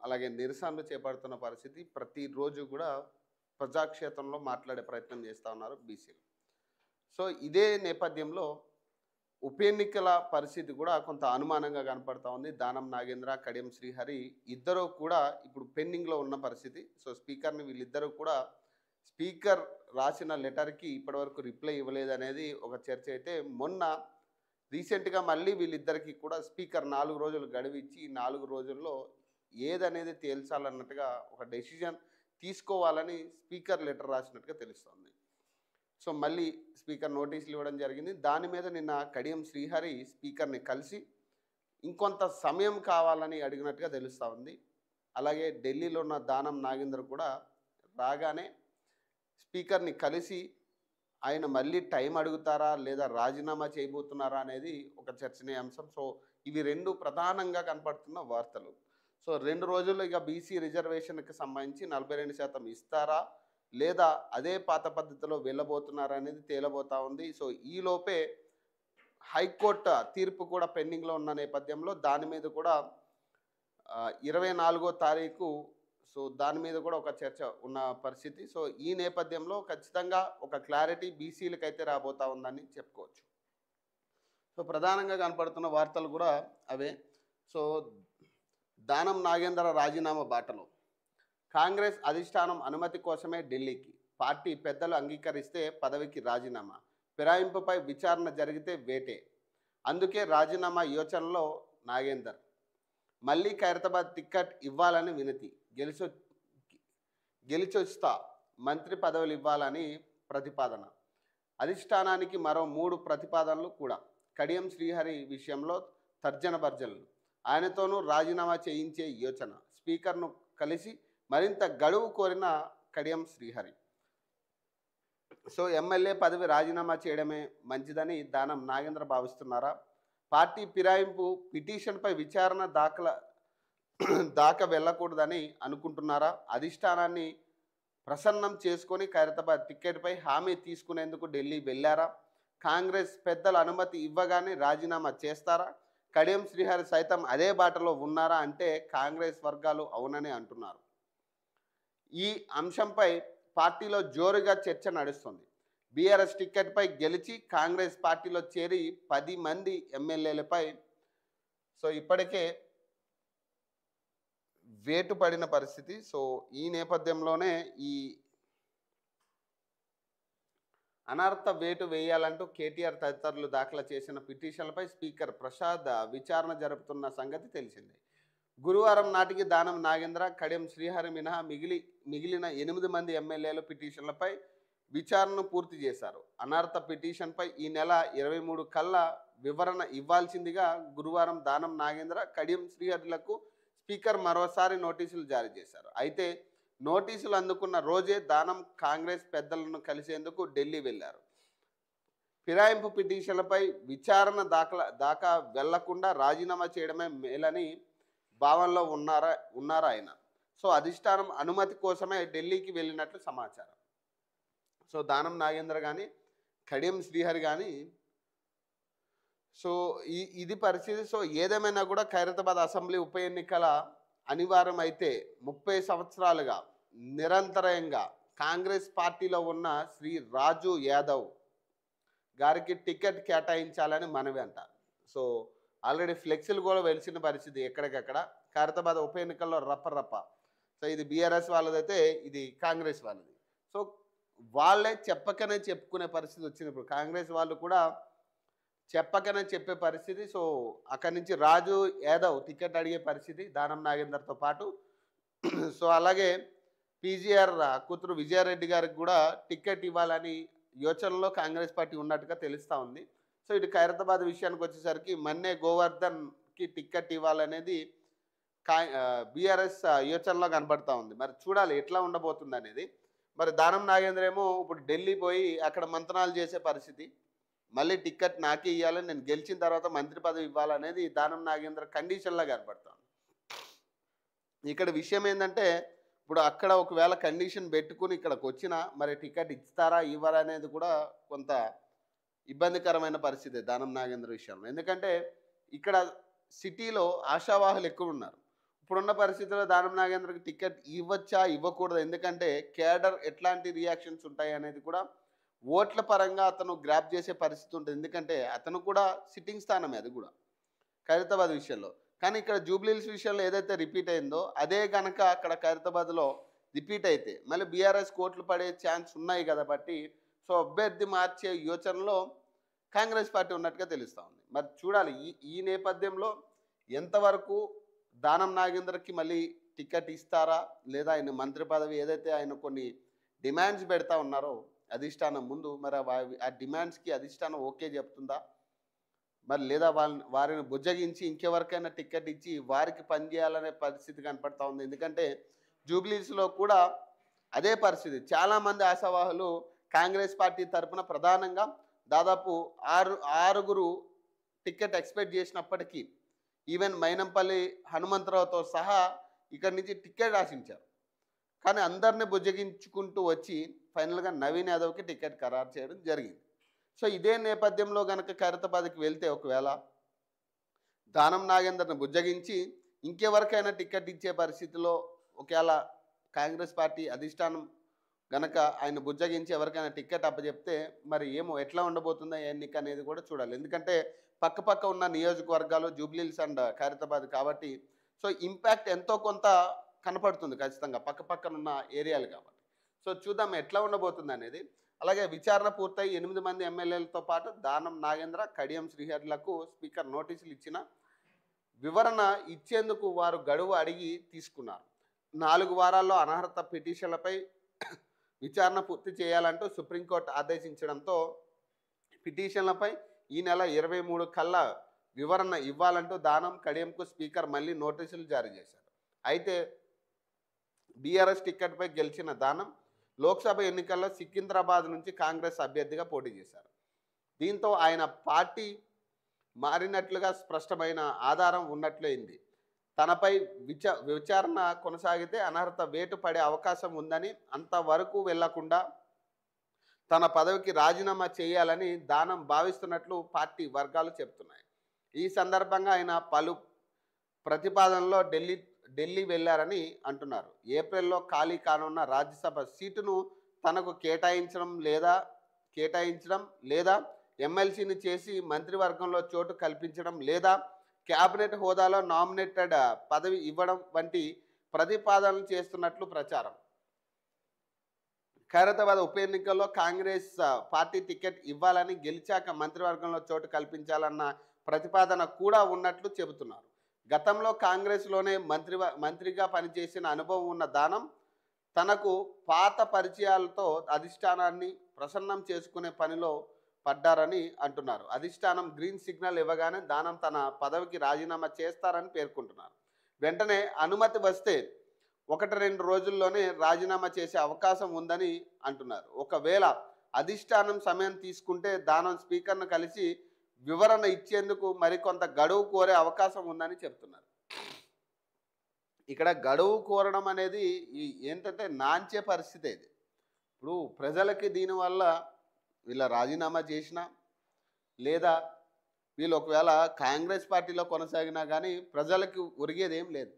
అలాగే నిరసనలు చేపడుతున్న పరిస్థితి. ప్రతిరోజు కూడా ప్రజాక్షేత్రంలో మాట్లాడే ప్రయత్నం చేస్తూ ఉన్నారు బీసీలు. సో ఇదే నేపథ్యంలో ఉప ఎన్నికల పరిస్థితి కూడా కొంత అనుమానంగా కనపడతా ఉంది. దానం నాగేంద్ర, కడియం శ్రీహరి ఇద్దరు కూడా ఇప్పుడు పెండింగ్లో ఉన్న పరిస్థితి. సో స్పీకర్ని వీళ్ళిద్దరూ కూడా స్పీకర్ రాసిన లెటర్కి ఇప్పటివరకు రిప్లై ఇవ్వలేదనేది ఒక చర్చ అయితే, మొన్న రీసెంట్గా మళ్ళీ వీళ్ళిద్దరికీ కూడా స్పీకర్ 4 రోజులు గడువిచ్చి ఈ 4 రోజుల్లో ఏదనేది తేల్చాలన్నట్టుగా ఒక డెసిజన్ తీసుకోవాలని స్పీకర్ లెటర్ రాసినట్టుగా తెలుస్తోంది. సో మళ్ళీ స్పీకర్ నోటీసులు ఇవ్వడం జరిగింది. దాని మీద నిన్న కడియం శ్రీహరి స్పీకర్ని కలిసి ఇంకొంత సమయం కావాలని అడిగినట్టుగా తెలుస్తూ ఉంది. అలాగే ఢిల్లీలో ఉన్న దానం నాగేంద్ర కూడా రాగానే స్పీకర్ని కలిసి ఆయన మళ్ళీ టైం అడుగుతారా లేదా రాజీనామా చేయబోతున్నారా అనేది ఒక చర్చనీయాంశం. సో ఇవి రెండు ప్రధానంగా కనపడుతున్న వార్తలు. సో 2 రోజుల్లో ఇక బీసీ రిజర్వేషన్కి సంబంధించి 42% ఇస్తారా లేదా అదే పాత పద్ధతిలో వెళ్ళబోతున్నారా అనేది తేలబోతా ఉంది. సో ఈలోపే హైకోర్టు తీర్పు కూడా పెండింగ్లో ఉన్న నేపథ్యంలో దాని మీద కూడా 24వ తారీఖు సో దాని మీద కూడా ఒక చర్చ ఉన్న పరిస్థితి. సో ఈ నేపథ్యంలో ఖచ్చితంగా ఒక క్లారిటీ బీసీలకు అయితే రాబోతా ఉందని చెప్పుకోవచ్చు. సో ప్రధానంగా కనపడుతున్న వార్తలు కూడా అవే. సో దానం నాగేంద్ర రాజీనామా బాటలో కాంగ్రెస్ అధిష్టానం అనుమతి కోసమే ఢిల్లీకి, పార్టీ పెద్దలు అంగీకరిస్తే పదవికి రాజీనామా, ఫిరాయింపుపై విచారణ జరిగితే వేటే, అందుకే రాజీనామా యోచనలో నాగేందర్, మళ్ళీ ఖైరతాబాద్ టిక్కెట్ ఇవ్వాలని వినతి, గెలిచొస్తా మంత్రి పదవులు ఇవ్వాలని ప్రతిపాదన, అధిష్టానానికి మరో 3 ప్రతిపాదనలు కూడా, కడియం శ్రీహరి విషయంలో తర్జన భర్జనలు, ఆయనతోనూ రాజీనామా చేయించే యోచన, స్పీకర్ను కలిసి మరింత గడువు కోరిన కడియం శ్రీహరి. సో ఎమ్మెల్యే పదవి రాజీనామా చేయడమే మంచిదని దానం నాగేంద్ర భావిస్తున్నారా? పార్టీ ఫిరాయింపు పిటిషన్పై విచారణ దాకా వెళ్ళకూడదని అనుకుంటున్నారా? అధిష్టానాన్ని ప్రసన్నం చేసుకొని ఖైరతాబాద్ టిక్కెట్పై హామీ తీసుకునేందుకు ఢిల్లీ వెళ్ళారా? కాంగ్రెస్ పెద్దల అనుమతి ఇవ్వగానే రాజీనామా చేస్తారా? కడియం శ్రీహరి సైతం అదే బాటలో ఉన్నారా అంటే కాంగ్రెస్ వర్గాలు అవునని అంటున్నారు. ఈ అంశంపై పార్టీలో జోరుగా చర్చ నడుస్తుంది. బీఆర్ఎస్ టిక్కెట్పై గెలిచి కాంగ్రెస్ పార్టీలో చేరి 10 మంది ఎమ్మెల్యేలపై సో ఇప్పటికే వేటు పడిన పరిస్థితి. సో ఈ నేపథ్యంలోనే ఈ అనర్థ వేటు వేయాలంటూ కేటీఆర్ తదితరులు దాఖలు చేసిన పిటిషన్లపై స్పీకర్ ప్రసాద్ విచారణ జరుపుతున్న సంగతి తెలిసిందే. గురువారం నాటికి దానం నాగేంద్ర, కడియం శ్రీహరి మినహా మిగిలిన 8 మంది ఎమ్మెల్యేలు పిటిషన్లపై విచారణను పూర్తి చేశారు. అనర్థ పిటిషన్పై ఈ నెల 23 కల్లా వివరణ ఇవ్వాల్సిందిగా గురువారం దానం నాగేంద్ర, కడియం శ్రీహరిలకు స్పీకర్ మరోసారి నోటీసులు జారీ చేశారు. అయితే నోటీసులు అందుకున్న రోజే దానం కాంగ్రెస్ పెద్దలను కలిసేందుకు ఢిల్లీ వెళ్లారు. ఫిరాయింపు పిటిషన్లపై విచారణ దాకా వెళ్లకుండా రాజీనామా చేయడమే మేలని భావనలో ఉన్నారా ఆయన. సో అధిష్టానం అనుమతి కోసమే ఢిల్లీకి వెళ్ళినట్లు సమాచారం. సో దానం నాగేంద్ర కానీ కడియం శ్రీహరి కానీ సో ఇది పరిస్థితి. సో ఏదేమైనా కూడా ఖైరతాబాద్ అసెంబ్లీ ఉప ఎన్నికల అనివార్యం అయితే 30 సంవత్సరాలుగా నిరంతరంగా కాంగ్రెస్ పార్టీలో ఉన్న శ్రీ రాజు యాదవ్ గారికి టికెట్ కేటాయించాలని మనవి అంటారు. సో ఆల్రెడీ ఫ్లెక్సీలు కూడా వెలిసిన పరిస్థితి ఎక్కడికక్కడ. ఖైరతాబాద్ ఉప ఎన్నికల్లో రప్ప. సో ఇది బీఆర్ఎస్ వాళ్ళదైతే ఇది కాంగ్రెస్ వాళ్ళది. సో వాళ్ళే చెప్పకనే చెప్పుకునే పరిస్థితి వచ్చింది. ఇప్పుడు కాంగ్రెస్ వాళ్ళు కూడా చెప్పకనే చెప్పే పరిస్థితి. సో అక్కడి నుంచి రాజు యాదవ్ టికెట్ అడిగే పరిస్థితి దానం నాగేందర్తో పాటు. సో అలాగే పీజీఆర్ కూతురు విజయారెడ్డి గారికి కూడా టికెట్ ఇవ్వాలని యోచనలో కాంగ్రెస్ పార్టీ ఉన్నట్టుగా తెలుస్తూ ఉంది. సో ఇటు ఖైరతాబాద్ విషయానికి వచ్చేసరికి మన్నే గోవర్ధన్కి టికెట్ ఇవ్వాలనేది బీఆర్ఎస్ యోచనలో కనబడతా ఉంది. మరి చూడాలి ఎట్లా ఉండబోతుంది అనేది. మరి దానం నాగేంద్ర ఏమో ఇప్పుడు ఢిల్లీ పోయి అక్కడ మంతనాలు చేసే పరిస్థితి, మళ్ళీ టికెట్ నాకే ఇవ్వాలని, నేను గెలిచిన తర్వాత మంత్రి పదవి ఇవ్వాలనేది దానం నాగేంద్ర కండిషన్లా కనబడతాను. ఇక్కడ విషయం ఏంటంటే ఇప్పుడు అక్కడ ఒకవేళ కండిషన్ పెట్టుకుని ఇక్కడికి వచ్చినా మరి టికెట్ ఇస్తారా ఇవ్వరా అనేది కూడా కొంత ఇబ్బందికరమైన పరిస్థితి దానం నాగేంద్ర విషయంలో. ఎందుకంటే ఇక్కడ సిటీలో ఆశావాహులు ఎక్కువ ఉన్నారు. ఇప్పుడున్న పరిస్థితుల్లో దానం నాగేంద్రకి టికెట్ ఇవ్వచ్చా ఇవ్వకూడదు, ఎందుకంటే కేడర్ ఎట్లాంటి రియాక్షన్స్ ఉంటాయి అనేది కూడా ఓట్ల పరంగా అతను గ్రాప్ చేసే పరిస్థితి ఉంటుంది, ఎందుకంటే అతను కూడా సిట్టింగ్ స్థానమే అది కూడా ఖైరతాబాద్ విషయంలో. కానీ ఇక్కడ జూబ్లీహిల్స్ విషయంలో ఏదైతే రిపీట్ అయిందో అదే కనుక అక్కడ ఖైరతాబాద్లో రిపీట్ అయితే మళ్ళీ బీఆర్ఎస్ కోట్లు పడే ఛాన్స్ ఉన్నాయి కాబట్టి సో అభ్యర్థి మార్చే యోచనలో కాంగ్రెస్ పార్టీ ఉన్నట్టుగా తెలుస్తూ ఉంది. మరి చూడాలి ఈ నేపథ్యంలో ఎంతవరకు దానం నాగేంద్రకి మళ్ళీ టికెట్ ఇస్తారా, లేదా ఆయన మంత్రి పదవి ఏదైతే ఆయన కొన్ని డిమాండ్స్ పెడతా ఉన్నారో అధిష్టానం ముందు, మరి ఆ డిమాండ్స్కి అధిష్టానం ఓకే చెప్తుందా, మరి లేదా వారిని బుజ్జగించి ఇంకెవరికైనా టికెట్ ఇచ్చి వారికి పనిచేయాలనే పరిస్థితి కనపడతా ఉంది. ఎందుకంటే జూబ్లీస్లో కూడా అదే పరిస్థితి. చాలామంది ఆశావాహులు కాంగ్రెస్ పార్టీ తరఫున ప్రధానంగా దాదాపు ఆరుగురు టికెట్ ఎక్స్పెక్ట్ చేసినప్పటికీ ఈవెన్ మైనంపల్లి హనుమంతరావుతో సహా ఇక్కడి నుంచి టికెట్ ఆశించారు. కానీ అందరినీ బుజ్జగించుకుంటూ వచ్చి ఫైనల్గా నవీన్ యాదవ్కి టికెట్ ఖరారు చేయడం జరిగింది. సో ఇదే నేపథ్యంలో కనుక ఖైరతాబాద్కి వెళ్తే ఒకవేళ దానం నాగేందర్ని బుజ్జగించి ఇంకెవరికైనా టికెట్ ఇచ్చే పరిస్థితిలో ఒకవేళ కాంగ్రెస్ పార్టీ అధిష్టానం గనక ఆయన బుజ్జగించి ఎవరికైనా టికెట్ అప్పచెప్తే మరి ఏమో ఎట్లా ఉండబోతుందో ఎన్నిక అనేది కూడా చూడాలి. ఎందుకంటే పక్క ఉన్న నియోజకవర్గాలు జూబ్లీహిల్స్ అండ్ ఖైరతాబాద్ కాబట్టి సో ఇంపాక్ట్ ఎంతో కొంత కనపడుతుంది ఖచ్చితంగా పక్కనున్న ఏరియాలు కాబట్టి. సో చూద్దాం ఎట్లా ఉండబోతుంది అనేది. అలాగే విచారణ పూర్తయి 8 మంది ఎమ్మెల్యేలతో పాటు దానం నాగేంద్ర, కడియం శ్రీహరిలకు స్పీకర్ నోటీసులు ఇచ్చిన వివరణ ఇచ్చేందుకు వారు గడువు అడిగి తీసుకున్నారు. 4 వారాల్లో అనర్హత పిటిషన్లపై విచారణ పూర్తి చేయాలంటూ సుప్రీంకోర్టు ఆదేశించడంతో పిటిషన్లపై ఈ నెల 23 కల్లా వివరణ ఇవ్వాలంటూ దానం కడియంకు స్పీకర్ మళ్ళీ నోటీసులు జారీ చేశారు. అయితే బీఆర్ఎస్ టికెట్పై గెలిచిన దానం లోక్సభ ఎన్నికల్లో సికింద్రాబాద్ నుంచి కాంగ్రెస్ అభ్యర్థిగా పోటీ చేశారు. దీంతో ఆయన పార్టీ మారినట్లుగా స్పష్టమైన ఆధారం ఉన్నట్లయింది. తనపై విచారణ కొనసాగితే అనర్హత వేటు పడే అవకాశం ఉందని, అంతవరకు వెళ్లకుండా తన పదవికి రాజీనామా చేయాలని దానం భావిస్తున్నట్లు పార్టీ వర్గాలు చెబుతున్నాయి. ఈ సందర్భంగా ఆయన పలు ప్రతిపాదనలో ఢిల్లీ వెళ్లారని అంటున్నారు. ఏప్రిల్లో ఖాళీ కానున్న రాజ్యసభ సీటును తనకు కేటాయించడం లేదా ఎమ్మెల్సీని చేసి మంత్రివర్గంలో చోటు కల్పించడం లేదా క్యాబినెట్ హోదాలో నామినేటెడ్ పదవి ఇవ్వడం వంటి ప్రతిపాదనలు చేస్తున్నట్లు ప్రచారం. ఖైరతాబాద్ ఉప ఎన్నికల్లో కాంగ్రెస్ పార్టీ టికెట్ ఇవ్వాలని, గెలిచాక మంత్రివర్గంలో చోటు కల్పించాలన్న ప్రతిపాదన కూడా ఉన్నట్లు చెబుతున్నారు. గతంలో కాంగ్రెస్లోనే మంత్రిగా పనిచేసిన అనుభవం ఉన్న దానం తనకు పాత పరిచయాలతో అధిష్టానాన్ని ప్రసన్నం చేసుకునే పనిలో పడ్డారని అంటున్నారు. అధిష్టానం గ్రీన్ సిగ్నల్ ఇవ్వగానే దానం తన పదవికి రాజీనామా చేస్తారని పేర్కొంటున్నారు. వెంటనే అనుమతి వస్తే 1-2 రోజుల్లోనే రాజీనామా చేసే అవకాశం ఉందని అంటున్నారు. ఒకవేళ అధిష్టానం సమయం తీసుకుంటే దానం స్పీకర్ను కలిసి వివరణ ఇచ్చేందుకు మరికొంత గడువు కోరే అవకాశం ఉందని చెప్తున్నారు. ఇక్కడ గడువు కోరడం అనేది ఏంటంటే నాంచే పరిస్థితి ఇది. ఇప్పుడు ప్రజలకి దీనివల్ల వీళ్ళ రాజీనామా చేసినా లేదా వీళ్ళు ఒకవేళ కాంగ్రెస్ పార్టీలో కొనసాగినా కానీ ప్రజలకు ఒరిగేది ఏం లేదు.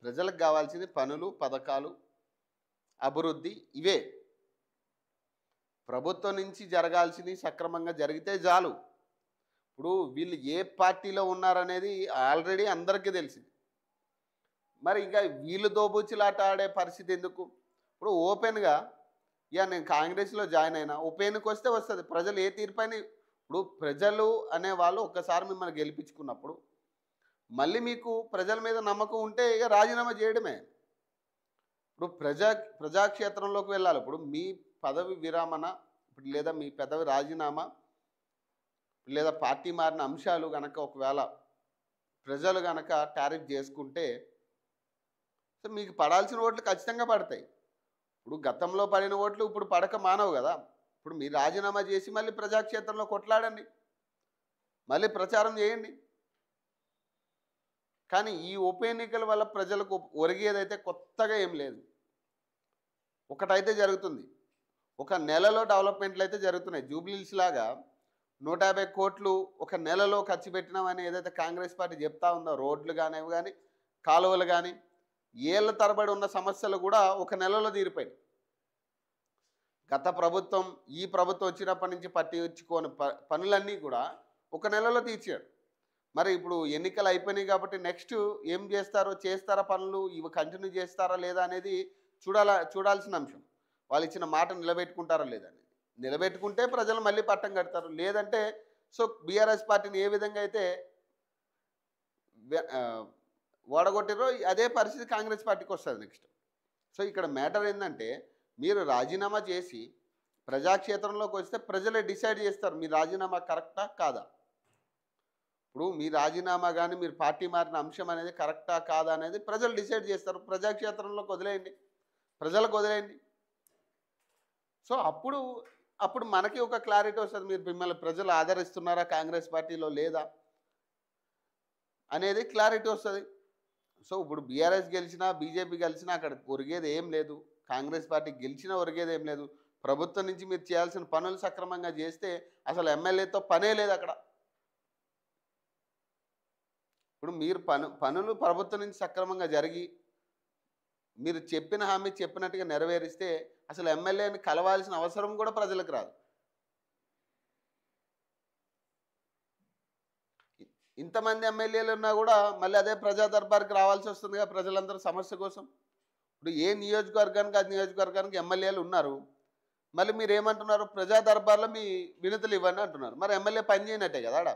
ప్రజలకు కావాల్సింది పనులు, పథకాలు, అభివృద్ధి, ఇవే ప్రభుత్వం నుంచి జరగాల్సింది సక్రమంగా జరిగితే చాలు. ఇప్పుడు వీళ్ళు ఏ పార్టీలో ఉన్నారనేది ఆల్రెడీ అందరికీ తెలిసింది. మరి ఇంకా వీళ్ళు దోబూచులాట ఆడే పరిస్థితి ఎందుకు? ఇప్పుడు ఓపెన్గా నేను కాంగ్రెస్లో జాయిన్ అయినా ఉప ఎన్నిక వస్తే వస్తుంది. ప్రజలు ఏ తీర్పైన ఇప్పుడు ప్రజలు అనేవాళ్ళు ఒక్కసారి మిమ్మల్ని గెలిపించుకున్నప్పుడు మళ్ళీ మీకు ప్రజల మీద నమ్మకం ఉంటే ఇక రాజీనామా చేయడమే. ఇప్పుడు ప్రజాక్షేత్రంలోకి వెళ్ళాలి. ఇప్పుడు మీ పదవి విరామణ ఇప్పుడు లేదా మీ పదవి రాజీనామా లేదా పార్టీ మారిన అంశాలు కనుక ఒకవేళ ప్రజలు కనుక టారిఫ్ చేసుకుంటే సో మీకు పడాల్సిన ఓట్లు ఖచ్చితంగా పడతాయి. ఇప్పుడు గతంలో పడిన ఓట్లు ఇప్పుడు పడక మానవు కదా. ఇప్పుడు మీరు రాజీనామా చేసి మళ్ళీ ప్రజాక్షేత్రంలో కొట్లాడండి, మళ్ళీ ప్రచారం చేయండి. కానీ ఈ ఉప ఎన్నికల వల్ల ప్రజలకు ఒరిగేదైతే కొత్తగా ఏం లేదు. ఒకటైతే జరుగుతుంది, ఒక నెలలో డెవలప్మెంట్లు అయితే జరుగుతున్నాయి. జూబ్లీహిల్స్ లాగా 150 కోట్లు ఒక నెలలో ఖర్చు పెట్టినామని ఏదైతే కాంగ్రెస్ పార్టీ చెప్తా ఉందో, రోడ్లు కానీ అవి కానీ కాలువలు కానీ ఏళ్ళ తరబడి ఉన్న సమస్యలు కూడా ఒక నెలలో తీరిపోయినాయి. గత ప్రభుత్వం ఈ ప్రభుత్వం వచ్చినప్పటి నుంచి పట్టించుకోని పనులన్నీ కూడా ఒక నెలలో తీర్చాడు. మరి ఇప్పుడు ఎన్నికలు అయిపోయినాయి కాబట్టి నెక్స్ట్ ఏం చేస్తారా పనులు ఇవి కంటిన్యూ చేస్తారా లేదా అనేది చూడాల్సిన అంశం. వాళ్ళు ఇచ్చిన మాట నిలబెట్టుకుంటారా లేదా అనేది. నిలబెట్టుకుంటే ప్రజలు మళ్ళీ పట్టం కడతారు. లేదంటే సో బీఆర్ఎస్ పార్టీని ఏ విధంగా అయితే ఓడగొట్టారో అదే పరిస్థితి కాంగ్రెస్ పార్టీకి వస్తుంది నెక్స్ట్. సో ఇక్కడ మ్యాటర్ ఏంటంటే మీరు రాజీనామా చేసి ప్రజాక్షేత్రంలోకి వస్తే ప్రజలే డిసైడ్ చేస్తారు మీ రాజీనామా కరెక్టా కాదా. ఇప్పుడు మీ రాజీనామా కానీ మీరు పార్టీ మారిన అంశం అనేది కరెక్టా కాదా అనేది ప్రజలు డిసైడ్ చేస్తారు. ప్రజాక్షేత్రంలోకి వదిలేయండి, ప్రజలకు వదిలేయండి. సో అప్పుడు మనకి ఒక క్లారిటీ వస్తుంది. మీరు మిమ్మల్ని ప్రజలు ఆదరిస్తున్నారా కాంగ్రెస్ పార్టీలో లేదా అనేది క్లారిటీ వస్తుంది. సో ఇప్పుడు బీఆర్ఎస్ గెలిచినా బీజేపీ గెలిచినా అక్కడ ఒరిగేది ఏం లేదు. కాంగ్రెస్ పార్టీ గెలిచినా ఒరిగేది ఏం లేదు. ప్రభుత్వం నుంచి మీరు చేయాల్సిన పనులు సక్రమంగా చేస్తే అసలు ఎమ్మెల్యేతో పనే లేదు అక్కడ. ఇప్పుడు మీరు పనులు ప్రభుత్వం నుంచి సక్రమంగా జరిగి మీరు చెప్పిన హామీ చెప్పినట్టుగా నెరవేరిస్తే అసలు ఎమ్మెల్యేని కలవాల్సిన అవసరం కూడా ప్రజలకు రాదు. ఇంతమంది ఎమ్మెల్యేలు ఉన్నా కూడా మళ్ళీ అదే ప్రజా దర్బార్కి రావాల్సి వస్తుందిగా ప్రజలందరూ సమస్య కోసం. ఇప్పుడు ఏ నియోజకవర్గానికి అది నియోజకవర్గానికి ఎమ్మెల్యేలు ఉన్నారు. మళ్ళీ మీరు ఏమంటున్నారు, ప్రజా దర్బార్లో మీ వినతులు ఇవ్వండి అంటున్నారు. మరి ఎమ్మెల్యే పని చేయనట్టే కదా ఆడ.